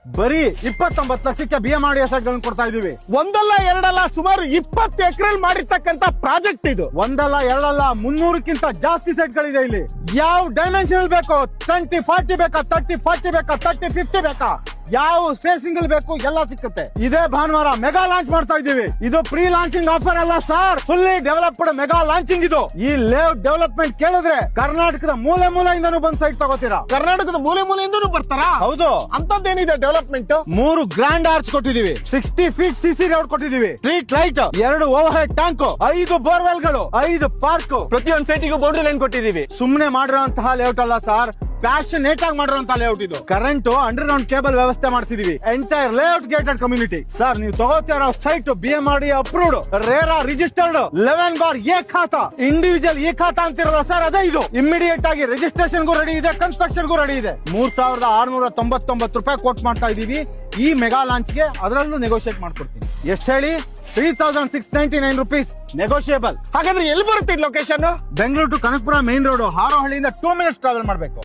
ಬರೀ 29 ಲಕ್ಷಕ್ಕೆ BMRDA ಸೈಟ್ಗಳನ್ನು ಕೊಡ್ತಾ ಇದೀವಿ. ಒಂದಲ್ಲ ಎರಡಲ್ಲ ಸುಮಾರು 20 ಎಕರೆಲ್ ಮಾಡಿರ್ತಕ್ಕಂತ ಪ್ರಾಜೆಕ್ಟ್ ಇದು. ಒಂದಲ್ಲ ಎರಡಲ್ಲ 300ಕ್ಕಿಂತ ಜಾಸ್ತಿ ಸೈಟ್ಗಳಿದೆ ಇಲ್ಲಿ. ಯಾವ ಡೈಮೆನ್ಷನ್ ಬೇಕು, 20, 40 ಬೇಕಾ, 30, 40 ಬೇಕಾ, 30, 50 ಬೇಕಾ, ಯಾವ ಸ್ಪೇಸಿಂಗ್ ಬೇಕು ಎಲ್ಲ ಸಿಕ್ಕುತ್ತೆ. ಇದೇ ಭಾನುವಾರ ಮೆಗಾ ಲಾಂಚ್ ಮಾಡ್ತಾ ಇದೀವಿ. ಇದು ಪ್ರೀ ಲಾಂಚಿಂಗ್ ಆಫರ್ ಅಲ್ಲ sir, fully developed mega launching ಇದು. ಈ ಲೇಔಟ್ ಡೆವಲಪ್ಮೆಂಟ್ ಕೇಳಿದ್ರೆ ಕರ್ನಾಟಕದ ಮೂಲೆ ಮೂಲೆಯಿಂದನೂ ಬಂದ್ ಸೈಟ್ ತಗೋತೀರಾ. ಕರ್ನಾಟಕದ ಮೂಲೆ ಮೂಲೆಯಿಂದನೂ ಬರ್ತಾರಾ? ಹೌದು. ಅಂತದ್ದೇನಿದೆ ಡೆವಲಪ್ಮೆಂಟ್? 3 ಗ್ರ್ಯಾಂಡ್ ಆರ್ಚ್ ಕೊಟ್ಟಿದೀವಿ, 60 ಫೀಟ್ CC ರೋಡ್ ಕೊಟ್ಟಿದೀವಿ, street light, 2 overhead tank, 5 borewell ಗಳು, 5 ಪಾರ್ಕ್, ಪ್ರತಿಯೊಂದು ಸೈಟಿಗೂ ಬೌಂಡ್ರಿ ಲೈನ್ ಕೊಟ್ಟಿದೀವಿ. ಸುಮ್ನೆ ಮಾಡಿರುವಂತಹ ಲೇಔಟ್ ಅಲ್ಲ ಸರ್, ಪ್ಯಾಷನೇಟ್ ಆಗಿ ಮಾಡಿರುವಂತಹ ಲೇಔಟ್ ಇದು. ಕರೆಂಟ್ ಅಂಡರ್ ಗ್ರೌಂಡ್ ಕೇಬಲ್ ವ್ಯವಸ್ಥೆ ಮಾಡ್ತಿದೀವಿ. Entire layout gated community. Sir ನೀವು ತಗೋತಿರೋ site BMRDA approved, RERA registered, 11 khata, individual ಖಾತಾ ಅಂತಿರಲ್ಲ ಸರ್, ಅದೇ ಇದು. ಇಮಿಡಿಯೇಟ್ ಆಗಿ ರಿಜಿಸ್ಟ್ರೇಷನ್ ಗೂ ರೆಡಿ ಇದೆ, ಕನ್ಸ್ಟ್ರಕ್ಷನ್ ಗೂ ರೆಡಿ ಇದೆ. 3699 ರೂಪಾಯಿ ಕೋಟ್ ಮಾಡ್ತಾ ಇದೀವಿ ಈ ಮೆಗಾ ಲಾಂಚ್ ಗೆ. ಅದರಲ್ಲೂ ನೆಗೋಷಿಯೇಟ್ ಮಾಡ್ಕೊಡ್ತೀನಿ. ಎಷ್ಟು ಹೇಳಿ? 3699 ರುಪೀಸ್ ನೆಗೋಷಿಯೇಬಲ್. ಹಾಗಾದ್ರೆ ಎಲ್ಲಿ ಬರುತ್ತೆ location? Bengaluru to Kanakapura main road, ಹಾರೋಹಳ್ಳಿಯಿಂದ 2 ಮಿನಿಟ್ಸ್ ಟ್ರಾವೆಲ್ ಮಾಡಬೇಕು.